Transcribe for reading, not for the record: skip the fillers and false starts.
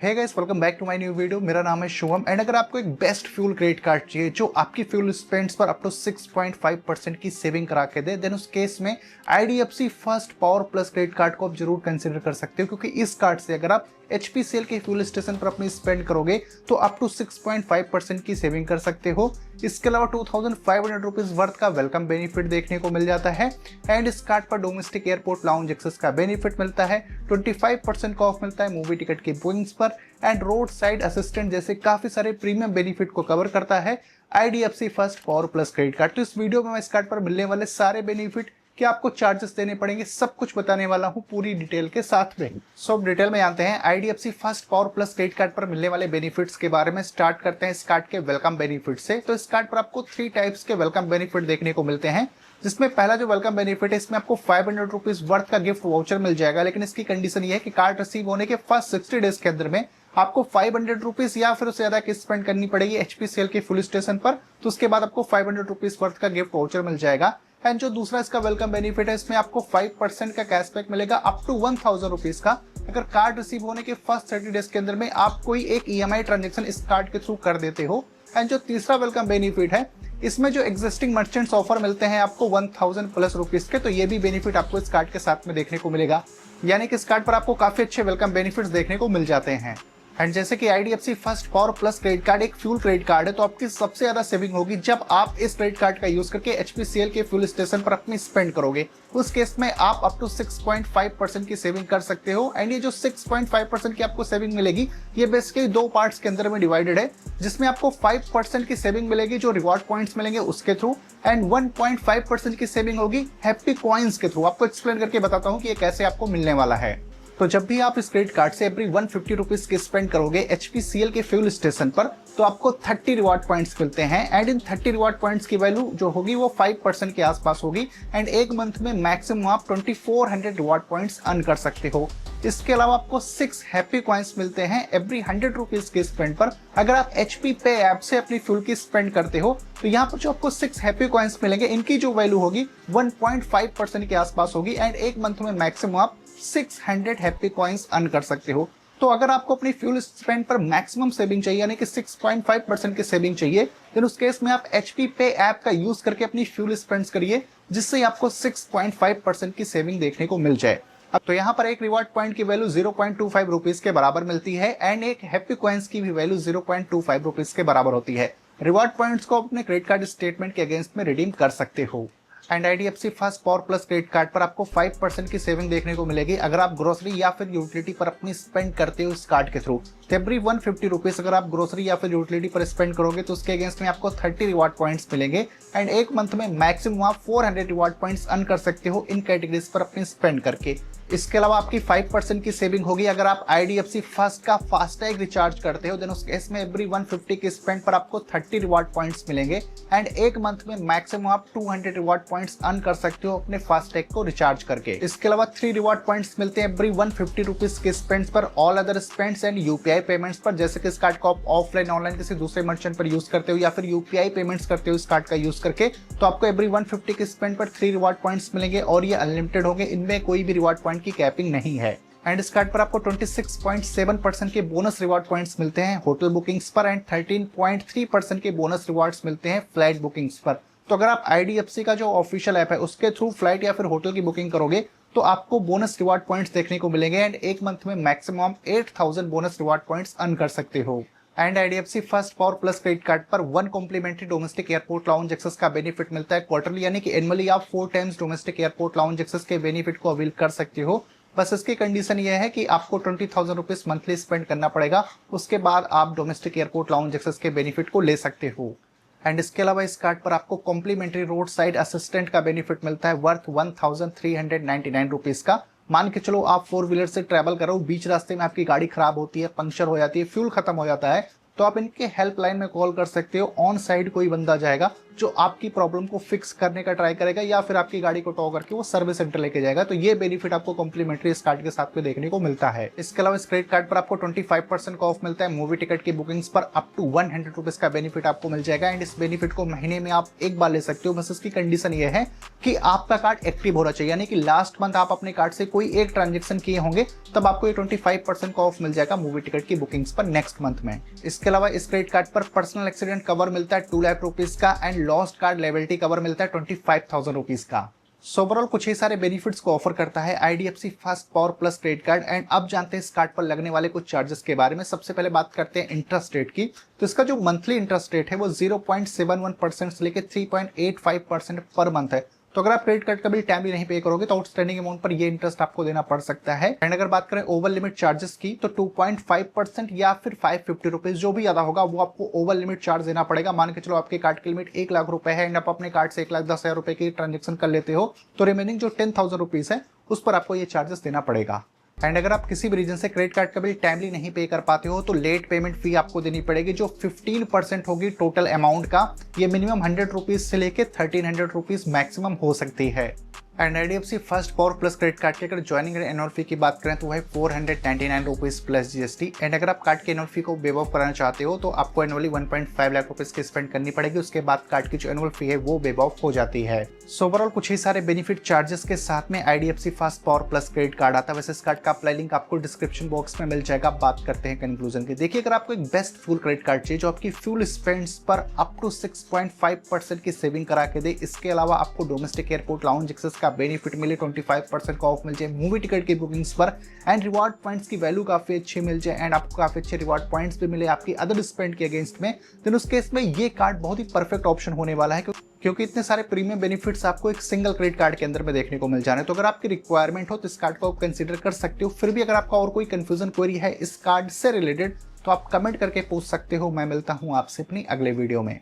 Hey guys, welcome back to my new video. मेरा नाम है शुभम एंड अगर आपको एक बेस्ट फ्यूल क्रेडिट कार्ड चाहिए जो आपकी फ्यूल स्पेंड्स पर अप टू 6.5% की सेविंग करा के दे, देन उस केस में IDFC first power plus credit card को आप जरूर कंसिडर कर सकते हो, क्योंकि इस कार्ड से अगर आप HPCL के फ्यूल स्टेशन पर अपनी स्पेंड करोगे तो अप टू 6.5% की सेविंग कर सकते हो। इसके अलावा 2500 रुपीज वर्थ का वेलकम बेनिफिट देखने को मिल जाता है एंड इस कार्ड पर डोमेस्टिक एयरपोर्ट लाउंज एक्सेस का बेनिफिट मिलता है। 25% का ऑफ मिलता है मूवी टिकट की बुकिंग्स पर एंड रोड साइड असिस्टेंट जैसे काफी सारे प्रीमियम बेनिफिट को कवर करता है IDFC first power plus credit card. तो इस वीडियो में मैं इस कार्ड पर मिलने वाले सारे बेनिफिट, क्या आपको चार्जेस देने पड़ेंगे, सब कुछ बताने वाला हूं पूरी डिटेल के साथ में। सो डिटेल में जानते हैं IDFC first power plus credit card पर मिलने वाले बेनिफिट्स के बारे में। स्टार्ट करते हैं इस कार्ड के वेलकम बेनिफिट से। तो इस कार्ड पर आपको 3 टाइप्स के वेलकम बेनिफिट देखने को मिलते हैं, जिसमें पहला जो वेलकम बेनिफिट है इसमें आपको 500 रुपीज वर्थ का गिफ्ट वाउचर मिल जाएगा, लेकिन इसकी कंडीशन ये है कि कार्ड रिसीव होने के फर्स्ट 60 डेज के अंदर में आपको 500 रुपीज या फिर उससे ज्यादा की स्पेंड करनी पड़ेगी HPCL के फुल स्टेशन पर। तो उसके बाद आपको 500 रुपीज वर्थ का गिफ्ट वाउचर मिल जाएगा। एंड जो दूसरा इसका वेलकम बेनिफिट है इसमें आपको 5% का कैशबैक मिलेगा अप टू 1000 रुपीज का, अगर कार्ड रिसीव होने के फर्स्ट 30 डेज के अंदर में आप कोई एक EMI ट्रांजेक्शन इस कार्ड के थ्रू कर देते हो। एंड जो तीसरा वेलकम बेनिफिट है इसमें जो एग्जिस्टिंग मर्चेंट्स ऑफर मिलते हैं आपको 1000 प्लस रुपीज के, तो ये भी बेनिफिट आपको इस कार्ड के साथ में देखने को मिलेगा। यानी कि इस कार्ड पर आपको काफी अच्छे वेलकम बेनिफिट्स देखने को मिल जाते हैं। एंड जैसे कि IDFC first power plus credit card एक फ्यूल क्रेडिट कार्ड है, तो आपकी सबसे ज्यादा सेविंग होगी जब आप इस क्रेडिट कार्ड का यूज करके HPCL के फ्यूल स्टेशन पर अपनी स्पेंड करोगे। उस केस में आप अप टू 6.5% की सेविंग कर सकते हो। एंड ये जो 6.5% की आपको सेविंग मिलेगी ये बेसिकली 2 पार्ट्स के अंदर में डिवाइडेड है, जिसमें आपको 5% की सेविंग मिलेगी जो रिवॉर्ड पॉइंट्स मिलेंगे उसके थ्रू, एंड 1.5% की सेविंग होगी हैप्पी कॉइन्स के थ्रू। आपको एक्सप्लेन करके बताता हूँ कि ये कैसे आपको मिलने वाला है। तो जब भी आप इस क्रेडिट कार्ड से एवरी 150 रुपीज की स्पेंड करोगे HPCL के फ्यूल स्टेशन पर, तो आपको 30 रिवॉर्ड पॉइंट्स मिलते हैं। एंड इन 30 रिवॉर्ड पॉइंट्स की वैल्यू जो होगी वो 5% के आसपास होगी। एंड एक मंथ में मैक्सिमम आप 2400 रिवॉर्ड पॉइंट्स अर्न कर सकते हो। इसके अलावा आपको 6 हैप्पी कॉइन्स मिलते हैं एवरी 100 रुपीज के स्पेंड पर। अगर आप HP पे ऐप से अपनी फ्यूल की स्पेंड करते हो तो यहाँ पर जो आपको 6 हैप्पी कॉइन्स मिलेंगे इनकी जो वैल्यू होगी 1.5% के आसपास होगी। एंड एक मंथ में मैक्सिमम आप 600 हैप्पी कॉइन्स अर्न कर सकते हो। तो अगर आपको अपनी फ्यूल स्पेंड पर मैक्सिमम सेविंग चाहिए यानी कि 6.5% की सेविंग चाहिए, तो उस केस में आप HP पे ऐप का यूज करके अपनी फ्यूल स्पेंड्स करिए, जिससे आपको 6.5% की सेविंग देखने को मिल जाए। अब तो यहाँ पर एक रिवॉर्ड पॉइंट की वैल्यू 0.25 रुपीज के बराबर मिलती है एंड एक हैप्पी कॉइन्स की भी वैल्यू 0.25 रुपीज के बराबर होती है। रिवॉर्ड पॉइंट्स को अपने क्रेडिट कार्ड स्टेटमेंट के अगेंस्ट में रिडीम कर सकते हो। And IDFC first power plus credit card पर आपको 5% की सेविंग देखने को मिलेगी अगर आप ग्रोसरी या फिर यूटिलिटी पर अपनी स्पेंड करते हो इस कार्ड के थ्रू। एवरी 150 रुपीज अगर आप ग्रोसरी या फिर यूटिलिटी पर स्पेंड करोगे तो उसके अगेंस्ट में आपको 30 रिवॉर्ड पॉइंट्स मिलेंगे। एंड एक मंथ में मैक्सिमम आप 400 रिवॉर्ड पॉइंट्स अर्न कर सकते हो इन कैटेगरीज पर अपनी स्पेंड करके। इसके अलावा आपकी 5% की सेविंग होगी अगर आप आईडीएफसी फर्स्ट का फास्टैग रिचार्ज करते हो, देन उस केस में एवरी 150 की स्पेंड पर आपको 30 रिवॉर्ड पॉइंट्स मिलेंगे। एंड एक मंथ में मैक्सिमम आप 200 रिवॉर्ड पॉइंट्स अर्न कर सकते हो अपने फास्टैग को रिचार्ज करके। इसके अलावा 3 रिवॉर्ड पॉइंट्स मिलते हैं एवरी 150 रुपीज के स्पेंड्स पर all other spends and UPI payments पर। जैसे कि इस कार्ड को आप ऑफलाइन ऑनलाइन किसी दूसरे मर्चेंट पर यूज करते हो या फिर यूपीआई पेमेंट्स करते हो इस कार्ड का यूज करके, तो आपको एवरी 150 के स्पेंड पर 3 रिवॉर्ड पॉइंट्स मिलेंगे और ये अनलिमिटेड होंगे, इनमें कोई भी रिवॉर्ड पॉइंट की कैपिंग नहीं है। एंड इस कार्ड पर आपको 26.7% के बोनस रिवॉर्ड पॉइंट्स मिलते हैं होटल बुकिंग्स पर एंड 13.3% के बोनस रिवॉर्ड्स मिलते हैं फ्लाइट बुकिंग्स पर। तो अगर आप आईडीएफसी का जो ऑफिशियल ऐप है उसके थ्रू फ्लाइट या फिर होटल की बुकिंग करोगे तो आपको बोनस रिवॉर्ड पॉइंट्स देखने को मिलेंगे। एंड एक मंथ में maximum 8000 bonus reward points earn कर सकते हो। And IDFC first power plus credit card पर 1 complimentary domestic airport lounge access का बेनिफिट मिलता है क्वार्टरली, यानी कि एनुअली आप 4 times domestic airport lounge access के बेनिफिट को अवेल कर सकते हो। बस इसकी कंडीशन ये है कि आपको 20,000 रुपीज मंथली स्पेंड करना पड़ेगा, उसके बाद आप डोमेस्टिक एयरपोर्ट लाउंज एक्सेस के बेनिफिट को ले सकते हो। एंड इसके अलावा इस कार्ड पर आपको कॉम्प्लीमेंट्री रोड साइड असिस्टेंट का बेनिफिट मिलता है वर्थ 1399 रुपीज का। मान के चलो आप 4 व्हीलर से ट्रैवल करो, बीच रास्ते में आपकी गाड़ी खराब होती है, पंक्चर हो जाती है, फ्यूल खत्म हो जाता है, तो आप इनके हेल्पलाइन में कॉल कर सकते हो। ऑन साइड कोई बंदा जाएगा, जो आपकी प्रॉब्लम को फिक्स करने का ट्राई करेगा या फिर आपकी गाड़ी को टो करके वो सर्विस सेंटर लेके जाएगा। तो ये बेनिफिट आपको कॉम्प्लीमेंट्री इस कार्ड के साथ में देखने को मिलता है। इसके अलावा इस क्रेडिट कार्ड पर आपको 25% का ऑफ मिलता है। मूवी टिकट की बुकिंग्स पर अप टू 100 रुपीज का बेनिफिट आपको मिल जाएगा एंड इस बेनिफिट को महीने में आप एक बार ले सकते हो। बस इसकी कंडीशन ये है कि आपका कार्ड एक्टिव होना चाहिए, यानी कि लास्ट मंथ आप अपने कार्ड से कोई एक ट्रांजेक्शन किए होंगे तब आपको ये 25% का ऑफ मिल जाएगा मूवी टिकट की बुकिंग्स पर नेक्स्ट मंथ में। इसके अलावा इस क्रेडिट कार्ड पर पर्सनल एक्सीडेंट कवर मिलता है 2 लाख रुपीज का and lost card liability cover मिलता है 25,000 रुपीज का। ओवरऑल कुछ ही सारे बेनिफिट्स को ऑफर करता है IDFC first power plus credit card. And अब जानते हैं इस कार्ड पर लगने वाले कुछ चार्जेस के बारे में। सबसे पहले बात करते हैं इंटरेस्ट रेट की। तो इसका जो मंथली इंटरेस्ट रेट है वो 0.71% से लेकर 3.85% पर मंथ है। तो अगर आप क्रेडिट कार्ड का बिल टाइमली नहीं पे करोगे तो आउटस्टैंडिंग अमाउंट पर ये इंटरेस्ट आपको देना पड़ सकता है। एंड अगर बात करें ओवर लिमिट चार्जेस की तो 2.5% या फिर 550 रुपीज जो भी ज्यादा होगा वो आपको ओवर लिमिट चार्ज देना पड़ेगा। मान के चलो आपके कार्ड की लिमिट 1 लाख रुपए है एंड आप अपने कार्ड से 1,10,000 रुपए की ट्रांजेक्शन कर लेते हो तो रिमेनिंग जो 10,000 रुपीज है उस पर आपको ये चार्जेस देना पड़ेगा। एंड अगर आप किसी भी रीजन से क्रेडिट कार्ड का बिल टाइमली नहीं पे कर पाते हो तो लेट पेमेंट फी आपको देनी पड़ेगी जो 15% होगी टोटल अमाउंट का। ये मिनिमम 100 रुपीज से लेके 1300 रुपीज मैक्सिमम हो सकती है। And IDFC first power plus credit card की अगर ज्वाइनिंग एनुअल फी की बात करें तो वह 499 रुपीज प्लस GST। एंड अगर आप कार्ड के एनुअल फी को वेव ऑफ कराना चाहते हो तो आपको एनुअली 1.5 लाख रुपीज की स्पेंड करनी पड़ेगी। उसके बाद कार्ड की जो एनुअल फी है वो वेव ऑफ हो जाती है। सो ओवरऑल कुछ ही सारे बेनिफिट चार्जेस के साथ में IDFC first power plus credit card आता है। वैसे इस कार्ड का अप्लाई लिंक आपको डिस्क्रिप्शन बॉक्स में मिल जाएगा। बात करते हैं कंक्लूजन की। देखिए अगर आपको एक बेस्ट फ्यूल क्रेडिट कार्ड चाहिए जो आपकी फ्यूल स्पेंड्स पर अप टू 6.5% की सेविंग करा के दे, इसके अलावा आपको डोमेस्टिक एयरपोर्ट लाउंज एक्सेस का बेनिफिट मिले, 25% का ऑफ मिल जाए मूवी टिकट की बुकिंग्स पर एंड रिवार्ड पॉइंट्स की वैल्यू काफी अच्छी मिल जाए एंड आपको काफी अच्छे रिवार्ड पॉइंट्स भी मिले आपकी अदर स्पेंड के अगेंस्ट में, देन उस केस में ये कार्ड बहुत ही परफेक्ट ऑप्शन होने वाला है क्योंकि इतने सारे प्रीमियम बेनिफिट्स आपको एक सिंगल क्रेडिट कार्ड के अंदर में देखने को मिल जाने। तो अगर आपकी रिक्वायरमेंट हो तो इस कार्ड को आप कंसीडर कर सकते हो। फिर भी अगर आपका और कोई कंफ्यूजन क्वेरी है इस कार्ड से रिलेटेड तो आप कमेंट करके पूछ सकते हो। मैं मिलता हूं आपसे अपनी अगले वीडियो में।